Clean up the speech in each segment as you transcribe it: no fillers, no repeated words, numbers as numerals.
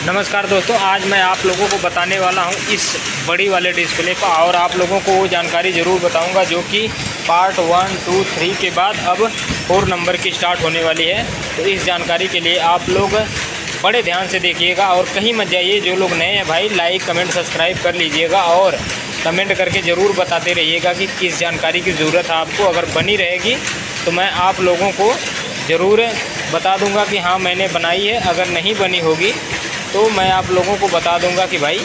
नमस्कार दोस्तों, आज मैं आप लोगों को बताने वाला हूं इस बड़ी वाले डिस्प्ले का, और आप लोगों को वो जानकारी ज़रूर बताऊंगा जो कि पार्ट 1, 2, 3 के बाद अब 4 नंबर की स्टार्ट होने वाली है। तो इस जानकारी के लिए आप लोग बड़े ध्यान से देखिएगा और कहीं मत जाइए। जो लोग नए हैं भाई, लाइक कमेंट सब्सक्राइब कर लीजिएगा और कमेंट करके ज़रूर बताते रहिएगा कि किस जानकारी की ज़रूरत है आपको। अगर बनी रहेगी तो मैं आप लोगों को ज़रूर बता दूंगा कि हाँ मैंने बनाई है। अगर नहीं बनी होगी तो मैं आप लोगों को बता दूंगा कि भाई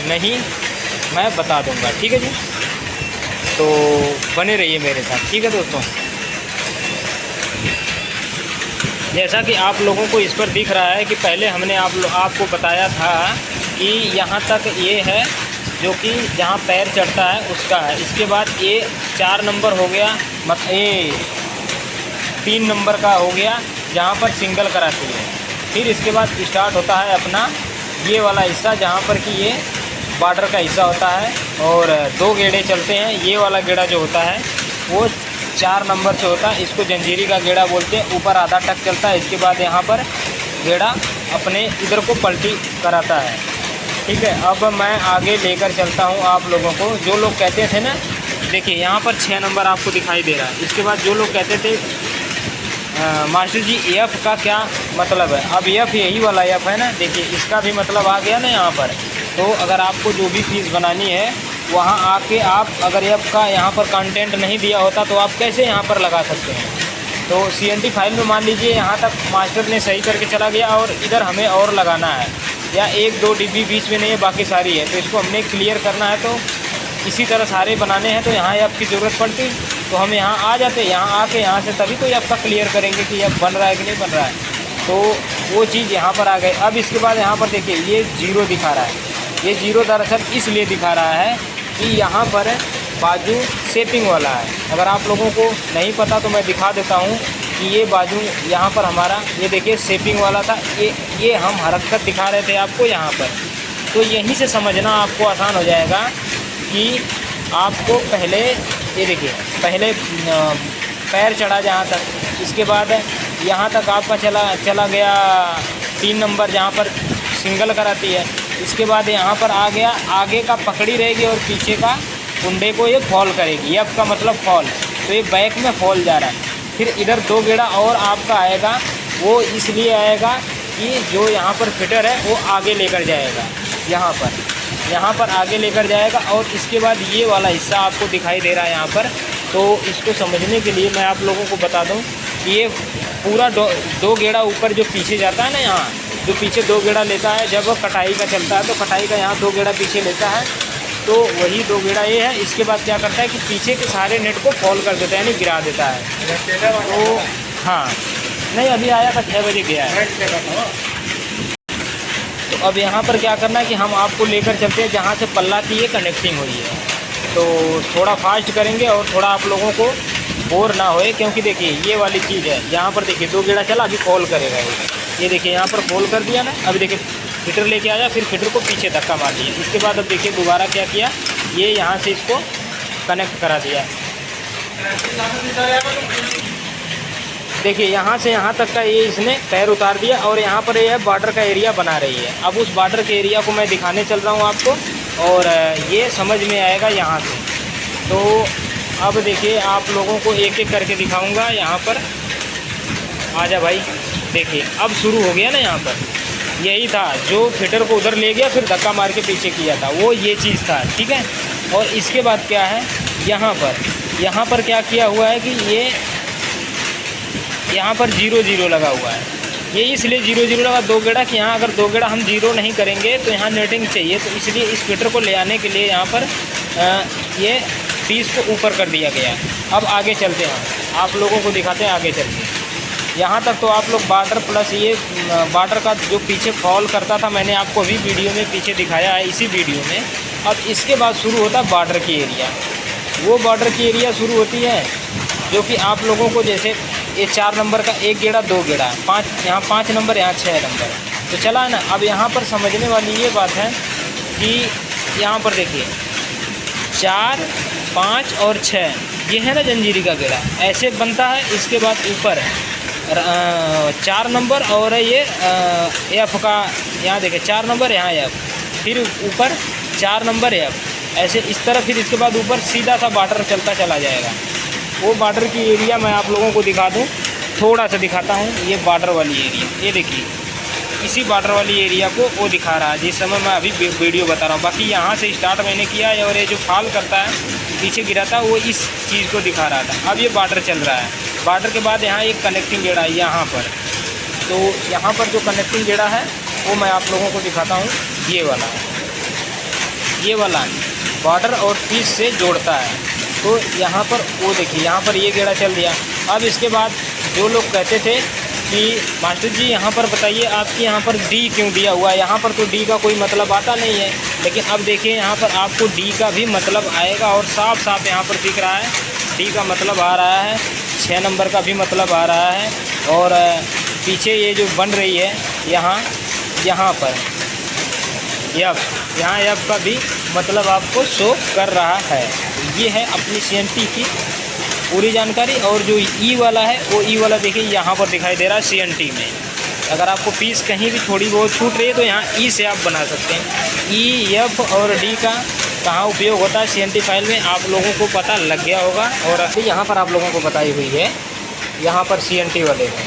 नहीं, मैं बता दूंगा। ठीक है जी, तो बने रहिए मेरे साथ। ठीक है दोस्तों, जैसा कि आप लोगों को इस पर दिख रहा है कि पहले हमने आपको बताया था कि यहाँ तक ये है जो कि जहाँ पैर चढ़ता है उसका है। इसके बाद ये 4 नंबर हो गया, ये 3 नंबर का हो गया जहाँ पर सिंगल कराती है। फिर इसके बाद स्टार्ट होता है अपना ये वाला हिस्सा जहाँ पर कि ये बॉर्डर का हिस्सा होता है और 2 गेड़े चलते हैं। ये वाला गेड़ा जो होता है वो 4 नंबर से होता है, इसको जंजीरी का गेड़ा बोलते हैं। ऊपर आधा टक चलता है, इसके बाद यहाँ पर गेड़ा अपने इधर को पलटी कराता है। ठीक है, अब मैं आगे लेकर चलता हूँ आप लोगों को। जो लोग कहते थे ना, देखिए यहाँ पर 6 नंबर आपको दिखाई दे रहा है। इसके बाद जो लोग कहते थे मास्टर जी एफ का क्या मतलब है, अब एफ यही वाला एफ है ना। देखिए इसका भी मतलब आ गया ना यहाँ पर। तो अगर आपको जो भी फीस बनानी है वहाँ आके आप, अगर एफ का यहाँ पर कंटेंट नहीं दिया होता तो आप कैसे यहाँ पर लगा सकते हैं। तो CNT फाइल में मान लीजिए यहाँ तक मास्टर ने सही करके चला गया और इधर हमें और लगाना है, या 1-2 डिब्बी बीच में नहीं है, बाकी सारी है। तो इसको हमने क्लियर करना है। तो इसी तरह सारे बनाने हैं तो यहाँ एफ की ज़रूरत पड़ती, तो हम यहाँ आ जाते। यहाँ आके यहाँ से तभी तो एफ का क्लियर करेंगे कि एफ बन रहा है कि नहीं बन रहा है। तो वो चीज़ यहाँ पर आ गई। अब इसके बाद यहाँ पर देखिए ये 0 दिखा रहा है। ये 0 दरअसल इसलिए दिखा रहा है कि यहाँ पर बाजू शेपिंग वाला है। अगर आप लोगों को नहीं पता तो मैं दिखा देता हूँ कि ये बाजू यहाँ पर हमारा, ये देखिए शेपिंग वाला था। ये हम हरकत दिखा रहे थे आपको यहाँ पर। तो यहीं से समझना आपको आसान हो जाएगा कि आपको पहले ये देखिए, पहले पैर चढ़ा जहाँ तक, इसके बाद यहाँ तक आपका चला गया 3 नंबर जहाँ पर सिंगल कराती है। इसके बाद यहाँ पर आ गया, आगे का पकड़ी रहेगी और पीछे का कुंडे को ये फॉल करेगी। एफ का मतलब फॉल, तो ये बैक में फॉल जा रहा है। फिर इधर 2 गेड़ा और आपका आएगा, वो इसलिए आएगा कि जो यहाँ पर फिटर है वो आगे लेकर जाएगा, यहाँ पर आगे लेकर जाएगा। और इसके बाद ये वाला हिस्सा आपको दिखाई दे रहा है यहाँ पर। तो इसको समझने के लिए मैं आप लोगों को बता दूं कि ये पूरा 2 गेड़ा ऊपर जो पीछे जाता है ना, यहाँ जो पीछे 2 गेड़ा लेता है जब कटाई का चलता है, तो कटाई का यहाँ 2 गेड़ा पीछे लेता है, तो वही 2 गेड़ा ये है। इसके बाद क्या करता है कि पीछे के सारे नेट को फॉल कर देता है, यानी गिरा देता है। तो हाँ, नहीं अभी आया था 6 बजे गया है। तो अब यहाँ पर क्या करना है कि हम आपको लेकर चलते हैं जहाँ से पल्ला की ये कनेक्टिंग हुई है। तो थोड़ा फास्ट करेंगे और थोड़ा आप लोगों को बोर ना होए, क्योंकि देखिए ये वाली चीज़ है। यहाँ पर देखिए 2 गेड़ा चला, अभी फॉल करेगा ये देखिए यहाँ पर फॉल कर दिया ना। अभी देखिए फिटर लेके आया, फिर फिटर को पीछे धक्का मार दिया। इसके बाद अब देखिए दोबारा क्या किया, ये यहाँ से इसको कनेक्ट करा दिया। देखिए यहाँ से यहाँ तक का ये इसने पैर उतार दिया और यहाँ पर ये बॉर्डर का एरिया बना रही है। अब उस बॉर्डर के एरिया को मैं दिखाने चल रहा हूँ आपको, और ये समझ में आएगा यहाँ से। तो अब देखिए आप लोगों को एक एक करके दिखाऊंगा। यहाँ पर आजा भाई, देखिए अब शुरू हो गया ना। यहाँ पर यही था जो फिटर को उधर ले गया, फिर धक्का मार के पीछे किया था, वो ये चीज़ था। ठीक है, और इसके बाद क्या है, यहाँ पर क्या किया हुआ है कि ये यहाँ पर 0-0 लगा हुआ है। ये इसलिए 0-0 लगा 2 गेड़ा कि यहाँ अगर 2 गेड़ा हम 0 नहीं करेंगे तो यहाँ नेटिंग चाहिए। तो इसलिए इस फिटर को ले आने के लिए यहाँ पर ये पीस को ऊपर कर दिया गया। अब आगे चलते हैं, आप लोगों को दिखाते हैं आगे चल के। यहाँ तक तो आप लोग बॉर्डर प्लस ये बॉर्डर का जो पीछे फॉल करता था, मैंने आपको अभी वीडियो में पीछे दिखाया है, इसी वीडियो में। अब इसके बाद शुरू होता है बॉर्डर की एरिया। वो बॉर्डर की एरिया शुरू होती है जो कि आप लोगों को, जैसे ये 4 नंबर का 1 गेड़ा 2 गेड़ा, 5 यहाँ 5 नंबर, यहाँ 6 नंबर, तो चला है ना। अब यहाँ पर समझने वाली ये बात है कि यहाँ पर देखिए 4, 5 और 6 ये है ना जंजीरी का गेड़ा, ऐसे बनता है। इसके बाद ऊपर 4 नंबर और ये एफ का, यहाँ देखिए 4 नंबर, यहाँ एफ, फिर ऊपर 4 नंबर एफ, ऐसे इस तरह। फिर इसके बाद ऊपर सीधा सा बॉर्डर चलता चला जाएगा। वो बॉर्डर की एरिया मैं आप लोगों को दिखा दूँ, थोड़ा सा दिखाता हूँ। ये बॉर्डर वाली एरिया, ये देखिए इसी बॉर्डर वाली एरिया को वो दिखा रहा है जिस समय मैं अभी वीडियो बता रहा हूँ। बाकी यहाँ से स्टार्ट मैंने किया है और ये जो फाल करता है पीछे गिरा था वो इस चीज़ को दिखा रहा था। अब ये बॉर्डर चल रहा है। बॉर्डर के बाद यहाँ एक कनेक्टिंग गेड़ा है यहाँ पर, तो यहाँ पर जो कनेक्टिंग गेड़ा है वो मैं आप लोगों को दिखाता हूँ। ये वाला बॉर्डर और पीस से जोड़ता है। तो यहाँ पर वो देखिए, यहाँ पर ये गेड़ा चल दिया। अब इसके बाद जो लोग कहते थे कि मास्टर जी यहाँ पर बताइए आपके यहाँ पर डी क्यों दिया हुआ है, यहाँ पर तो डी का कोई मतलब आता नहीं है। लेकिन अब देखिए यहाँ पर आपको डी का भी मतलब आएगा और साफ साफ यहाँ पर दिख रहा है डी का मतलब आ रहा है, 6 नंबर का भी मतलब आ रहा है। और पीछे ये जो बन रही है यहाँ पर यहाँ एफ का भी मतलब आपको शो कर रहा है। ये है अपनी CNT की पूरी जानकारी। और जो ई वाला है वो ई वाला देखिए यहाँ पर दिखाई दे रहा है CNT में। अगर आपको पीस कहीं भी थोड़ी बहुत छूट रही है तो यहाँ ई से आप बना सकते हैं। ई, एफ और डी का कहाँ उपयोग होता है CNT फाइल में आप लोगों को पता लग गया होगा। और यहाँ पर आप लोगों को बताई हुई है, यहाँ पर CNT वाले में,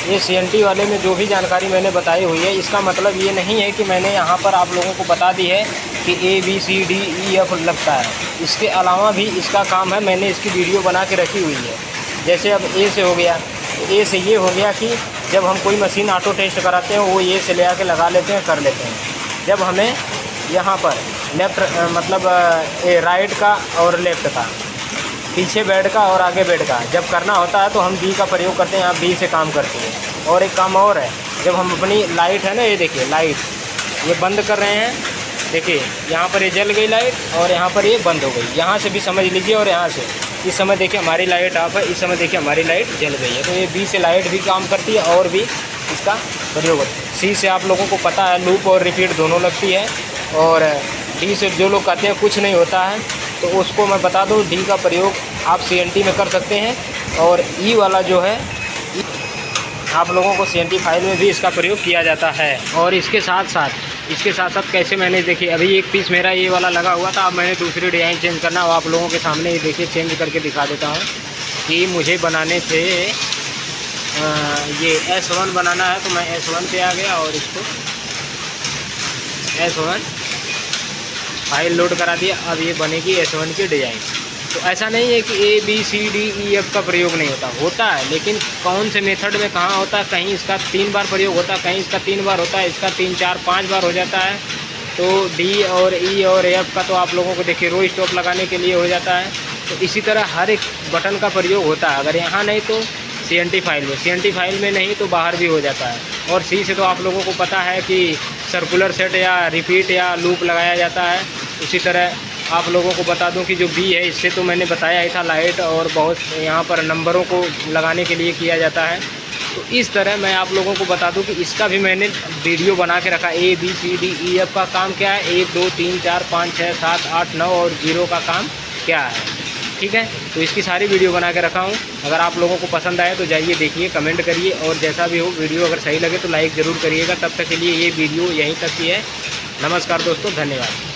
ये CNT वाले में जो भी जानकारी मैंने बताई हुई है, इसका मतलब ये नहीं है कि मैंने यहाँ पर आप लोगों को बता दी है कि ABCDEF लगता है। इसके अलावा भी इसका काम है, मैंने इसकी वीडियो बना के रखी हुई है। जैसे अब ए से हो गया, ए से ये हो गया कि जब हम कोई मशीन ऑटो टेस्ट कराते हैं वो ए से ले आके लगा लेते हैं, कर लेते हैं। जब हमें यहाँ पर लेफ़्ट मतलब राइट का और लेफ़्ट का, पीछे बेड का और आगे बेड का जब करना होता है तो हम बी का प्रयोग करते हैं। यहाँ बी से काम करते हैं। और एक काम और है, जब हम अपनी लाइट है ना, ये देखिए लाइट ये बंद कर रहे हैं, देखिए यहाँ पर ये जल गई लाइट और यहाँ पर ये बंद हो गई। यहाँ से भी समझ लीजिए और यहाँ से इस समय देखिए हमारी लाइट ऑफ है, इस समय देखिए हमारी लाइट जल गई है। तो ये बी से लाइट भी काम करती है और भी इसका प्रयोग होता है। सी से आप लोगों को पता है लूप और रिपीट दोनों लगती है। और डी से जो लोग कहते हैं कुछ नहीं होता है तो उसको मैं बता दूं, डी का प्रयोग आप CNT में कर सकते हैं। और ई वाला जो है आप लोगों को CNT फाइल में भी इसका प्रयोग किया जाता है। और इसके साथ साथ कैसे मैंने देखिए अभी एक पीस मेरा ये वाला लगा हुआ था, अब मैंने दूसरी डिज़ाइन चेंज करना हो आप लोगों के सामने ये देखिए चेंज करके दिखा देता हूँ कि मुझे बनाने थे ये S1 बनाना है। तो मैं S1 पे आ गया और इसको S1 फाइल लोड करा दिया। अब ये बनेगी S1 की डिज़ाइन। तो ऐसा नहीं है कि ABCDEF का प्रयोग नहीं होता है, लेकिन कौन से मेथड में कहाँ होता है, कहीं इसका 3 बार प्रयोग होता है, कहीं इसका 3 बार होता है, इसका 3, 4, 5 बार हो जाता है। तो डी और ई और एफ का तो आप लोगों को देखिए रो स्टॉप लगाने के लिए हो जाता है। तो इसी तरह हर एक बटन का प्रयोग होता है। अगर यहाँ नहीं तो CNT फाइल में, CNT फाइल में नहीं तो बाहर भी हो जाता है। और सी से तो आप लोगों को पता है कि सर्कुलर सेट या रिपीट या लूप लगाया जाता है। उसी तरह आप लोगों को बता दूं कि जो बी है इससे तो मैंने बताया ही था लाइट और बहुत यहाँ पर नंबरों को लगाने के लिए किया जाता है। तो इस तरह मैं आप लोगों को बता दूं कि इसका भी मैंने वीडियो बना के रखा। ABCDEF का काम क्या है, 1 2 3 4 5 6 7 8 9 और 0 का काम क्या है, ठीक है। तो इसकी सारी वीडियो बना के रखा हूँ। अगर आप लोगों को पसंद आए तो जाइए देखिए, कमेंट करिए और जैसा भी हो वीडियो अगर सही लगे तो लाइक ज़रूर करिएगा। तब तक के लिए ये वीडियो यहीं तक ही है। नमस्कार दोस्तों, धन्यवाद।